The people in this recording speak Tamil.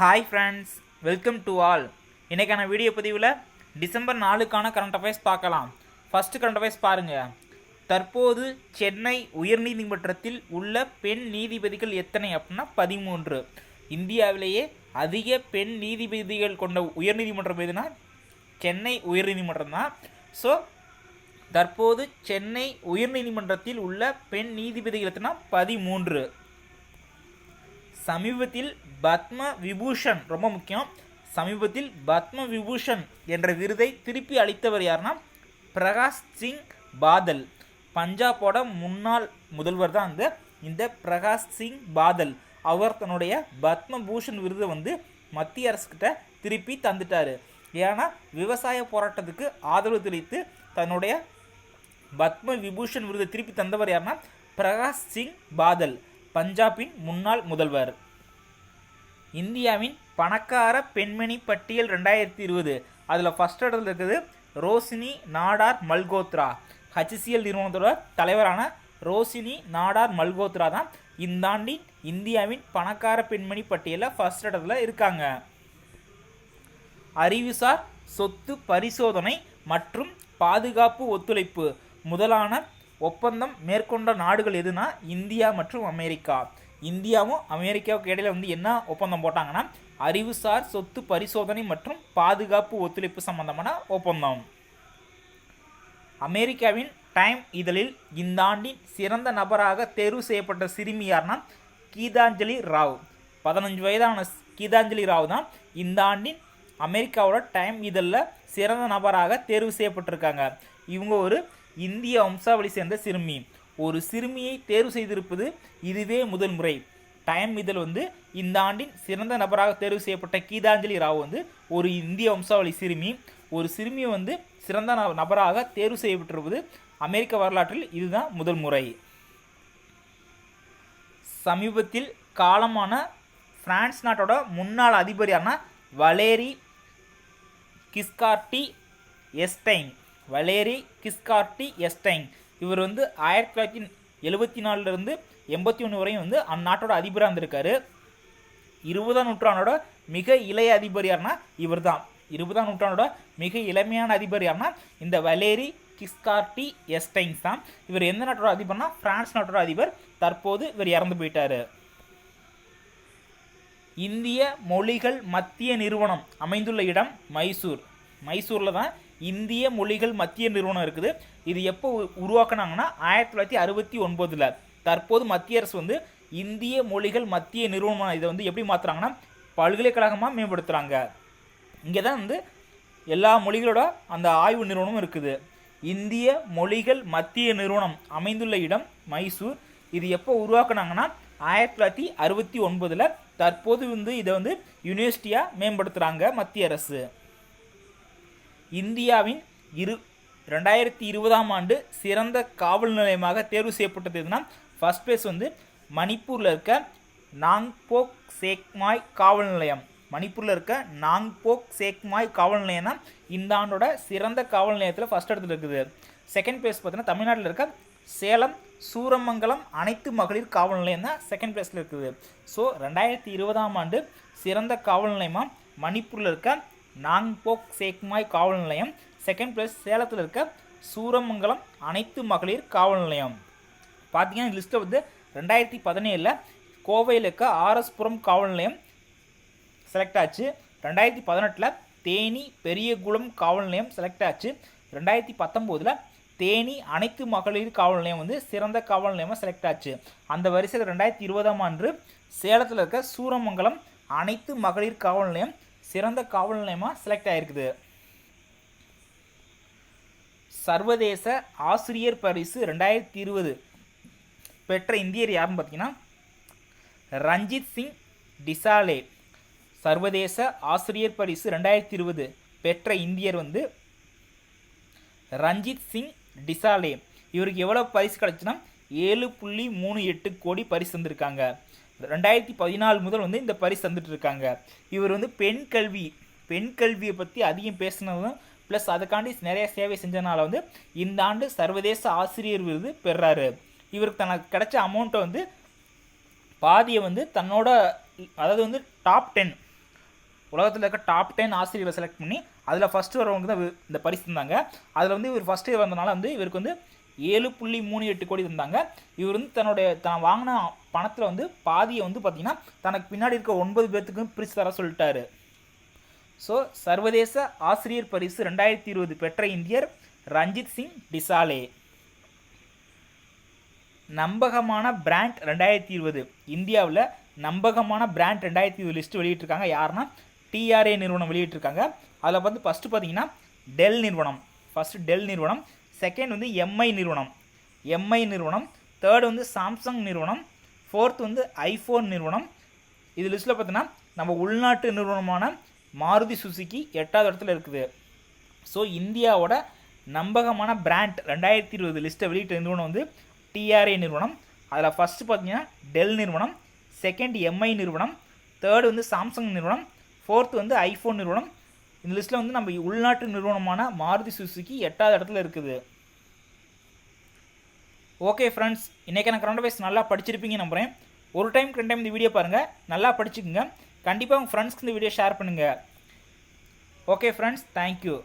Hi friends, welcome to all. இன்றைக்கான வீடியோ பதிவில் டிசம்பர் 4க்கான கரண்ட் அஃபேர்ஸ் பார்க்கலாம். ஃபஸ்ட்டு கரண்ட் அஃபேர்ஸ் பாருங்கள். தற்போது சென்னை உயர்நீதிமன்றத்தில் உள்ள பெண் நீதிபதிகள் எத்தனை அப்படின்னா 13. இந்தியாவிலேயே அதிக பெண் நீதிபதிகள் கொண்ட உயர்நீதிமன்றம் எதுனா சென்னை உயர்நீதிமன்றம் தான். ஸோ தற்போது சென்னை உயர்நீதிமன்றத்தில் உள்ள பெண் நீதிபதிகள் எத்தனை 13. சமீபத்தில் பத்ம விபூஷன், ரொம்ப முக்கியம், சமீபத்தில் பத்ம விபூஷன் என்ற விருதை திருப்பி அளித்தவர் யாருன்னா பிரகாஷ் சிங் பாதல். பஞ்சாபோட முன்னாள் முதல்வர் தான் இந்த பிரகாஷ் சிங் பாதல். அவர் தன்னுடைய பத்ம பூஷன் விருதை மத்திய அரசுக்கிட்ட திருப்பி தந்துட்டார். ஏன்னா விவசாய போராட்டத்துக்கு ஆதரவு தெரிவித்து தன்னுடைய பத்ம விபூஷன் விருதை திருப்பி தந்தவர் யாருன்னா பிரகாஷ் சிங் பாதல், பஞ்சாபின் முன்னாள் முதல்வர். இந்தியாவின் பணக்கார பெண்மணி பட்டியல் 2020, அதில் ஃபஸ்ட் இடத்துல இருக்குது ரோஷினி நாடார் மல்கோத்ரா. HCL நிறுவனத்தோட தலைவரான ரோஷினி நாடார் மல்கோத்ரா தான் இந்த ஆண்டின் இந்தியாவின் பணக்கார பெண்மணி பட்டியலில் ஃபஸ்ட் இடத்துல இருக்காங்க. அறிவுசார் சொத்து பரிசோதனை மற்றும் பாதுகாப்பு ஒத்துழைப்பு முதலான ஒப்பந்தம் மேற்கொண்ட நாடுகள் எதுனா இந்தியா மற்றும் அமெரிக்கா. இந்தியாவும் அமெரிக்காவுக்கு இடையில என்ன ஒப்பந்தம் போட்டாங்கன்னா அறிவுசார் சொத்து பரிசோதனை மற்றும் பாதுகாப்பு ஒத்துழைப்பு சம்பந்தமான ஒப்பந்தம். அமெரிக்காவின் டைம் இதழில் இந்த ஆண்டின் சிறந்த நபராக தேர்வு செய்யப்பட்ட சிறுமி யார்னா கீதாஞ்சலி ராவ். 15 வயதான கீதாஞ்சலி ராவ் தான் இந்த ஆண்டின் அமெரிக்காவோட டைம் இதழில் சிறந்த நபராக தேர்வு செய்யப்பட்டிருக்காங்க. இவங்க ஒரு இந்திய வம்சாவளி சேர்ந்த சிறுமி. ஒரு சிறுமியை தேர்வு செய்திருப்பது இதுவே முதல் முறை. டைம் இதழ் இந்த ஆண்டின் சிறந்த நபராக தேர்வு செய்யப்பட்ட கீதாஞ்சலி ராவ் ஒரு இந்திய வம்சாவளி சிறுமி. ஒரு சிறுமியை சிறந்த நபராக தேர்வு செய்யப்பட்டிருப்பது அமெரிக்க வரலாற்றில் இதுதான் முதல் முறை. சமீபத்தில் காலமான பிரான்ஸ் நாட்டோட முன்னாள் அதிபர் யார்னா வலேரி கிஸ்கார்டி எஸ்டைன். வலேரி கிஸ்கார்டி எஸ்டைன் இவர் 1974 81 வரையும் அந்நாட்டோட அதிபராக இருந்திருக்காரு. 20ஆம் நூற்றாண்டோட மிக இளைய அதிபர் யார்னா இவர் தான். 20ஆம் நூற்றாண்டோட மிக இளமையான அதிபர் யார்னா இந்த வலேரி கிஸ்கார்டி எஸ்டைன்ஸ் தான். இவர் எந்த நாட்டோட அதிபர்னா பிரான்ஸ் நாட்டோட அதிபர். தற்போது இவர் இறந்து போயிட்டாரு. இந்திய மொழிகள் மத்திய நிறுவனம் அமைந்துள்ள இடம் மைசூர். மைசூரில் தான் இந்திய மொழிகள் மத்திய நிறுவனம் இருக்குது. இது எப்போ உருவாக்குனாங்கன்னா 1969. தற்போது மத்திய அரசு இந்திய மொழிகள் மத்திய நிறுவனம் இதை எப்படி மாற்றுறாங்கன்னா பல்கலைக்கழகமாக மேம்படுத்துகிறாங்க. இங்கே தான் எல்லா மொழிகளோட அந்த ஆய்வு நிறுவனமும் இருக்குது. இந்திய மொழிகள் மத்திய நிறுவனம் அமைந்துள்ள இடம் மைசூர். இது எப்போ உருவாக்குனாங்கன்னா 1969. தற்போது இதை யூனிவர்சிட்டியாக மேம்படுத்துகிறாங்க மத்திய அரசு. இந்தியாவின் 2020ஆம் ஆண்டு சிறந்த காவல் நிலையமாக தேர்வு செய்யப்பட்டது எதுனா ஃபர்ஸ்ட் பிளேஸ் மணிப்பூரில் இருக்க நாங்போக் சேக்மாய் காவல் நிலையம். மணிப்பூரில் இருக்க நாங்போக் சேக்மாய் காவல் நிலையம் தான் இந்த ஆண்டோட சிறந்த காவல் நிலையத்தில் ஃபஸ்ட் இடத்துல இருக்குது. செகண்ட் பிளேஸ் பார்த்தீங்கன்னா தமிழ்நாட்டில் இருக்க சேலம் சூரமங்கலம் அனைத்து மகளிர் காவல் நிலையம் தான் செகண்ட் பிளேஸில் இருக்குது. ஸோ 2020ஆம் ஆண்டு சிறந்த காவல் நிலையமாக மணிப்பூரில் இருக்க நாங்போக் சேக்மாய் காவல் நிலையம். செகண்ட் பிளேஸ் சேலத்தில் இருக்க சூரமங்கலம் அனைத்து மகளிர் காவல் நிலையம். பார்த்தீங்கன்னா லிஸ்ட்டில் 2017 கோவையில் இருக்க ஆர்எஸ்புரம் காவல் நிலையம் செலக்ட் ஆச்சு. 2018 தேனி பெரியகுளம் காவல் நிலையம் செலக்ட் ஆச்சு. 2019 தேனி அனைத்து மகளிர் காவல் நிலையம் சிறந்த காவல் நிலையமாக செலக்ட் ஆச்சு. அந்த வரிசையில் 2020ஆம் ஆண்டு சேலத்தில் இருக்க சூரமங்கலம் அனைத்து மகளிர் காவல் நிலையம் சிறந்த காவல் நிலையமாக செலக்ட் ஆகிருக்குது. சர்வதேச ஆசிரியர் பரிசு 2020 பெற்ற இந்தியர் யாருன்னு பார்த்தீங்கன்னா ரஞ்சித் சிங் டிசாலே. சர்வதேச ஆசிரியர் பரிசு 2020 பெற்ற இந்தியர் ரஞ்சித் சிங் டிசாலே. இவருக்கு எவ்வளோ பரிசு கிடச்சுன்னா 7.38 கோடி பரிசு வந்திருக்காங்க. 2014 முதல் இந்த பரிசு தந்துட்டு இருக்காங்க. இவர் பெண் கல்வியை பற்றி அதிகம் பேசினதும் ப்ளஸ் அதுக்காண்டி நிறைய சேவை செஞ்சதுனால இந்த ஆண்டு சர்வதேச ஆசிரியர் விருது பெறாரு. இவருக்கு தனக்கு கிடைச்ச அமௌண்ட்டை பாதியை தன்னோட, அதாவது டாப் 10 உலகத்தில் இருக்க டாப் 10 ஆசிரியர்களை செலக்ட் பண்ணி அதில் ஃபஸ்ட்டு வரவங்க தான் இந்த பரிசு தந்தாங்க. அதில் வந்து இவர் ஃபஸ்ட்டு வந்தனால வந்து இவருக்கு வந்து 7.38 கோடி தந்தாங்க. இவர் வந்து தான் வாங்கின பணத்தில் வந்து பாதியை வந்து பார்த்திங்கன்னா தனக்கு பின்னாடி இருக்க 9 பேர்த்துக்கும் பிரித்து தர சொல்லிட்டாரு. ஸோ சர்வதேச ஆசிரியர் பரிசு 2020 பெற்ற இந்தியர் ரஞ்சித் சிங் டிசாலே. நம்பகமான பிராண்ட் 2020 இந்தியாவில் நம்பகமான பிராண்ட் 2020 லிஸ்ட் வெளியிட்டிருக்காங்க. யாருன்னா டிஆர்ஏ நிறுவனம் வெளியிட்டிருக்காங்க. அதில் வந்து ஃபஸ்ட்டு பார்த்தீங்கன்னா டெல் நிறுவனம், செகண்ட் வந்து எம்ஐ நிறுவனம், தேர்டு வந்து சாம்சங் நிறுவனம், ஃபோர்த் வந்து ஐஃபோன் நிறுவனம். இது லிஸ்ட்டில் பார்த்தீங்கன்னா நம்ம உள்நாட்டு நிறுவனமான மாருதி சுசுகி 8வது இடத்துல இருக்குது. ஸோ இந்தியாவோட நம்பகமான பிராண்ட் 2020 லிஸ்ட்டை வெளியிட்ட நிறுவனம் வந்து டிஆர்ஏ நிறுவனம். அதில் ஃபஸ்ட்டு பார்த்தீங்கன்னா டெல் நிறுவனம், செகண்ட் எம்ஐ நிறுவனம், தேர்டு வந்து சாம்சங் நிறுவனம், ஃபோர்த் வந்து ஐஃபோன் நிறுவனம். இந்த லிஸ்ட்டில் வந்து நம்ம உள்நாட்டு நிறுவனமான மாருதி சுசுகி 8வது இடத்துல இருக்குது. ஓகே ஃப்ரெண்ட்ஸ், இன்றைக்கான கரண்ட் அஃபேர்ஸ் நல்லா படிச்சிருப்பீங்க நம்புகிறேன். ஒரு டைம் 2 டைம் இந்த வீடியோ பாருங்கள், நல்லா படிச்சுக்குங்க. கண்டிப்பாக உங்கள் ஃப்ரெண்ட்ஸ்க்கு இந்த வீடியோ ஷேர் பண்ணுங்கள். Okay friends, thank you.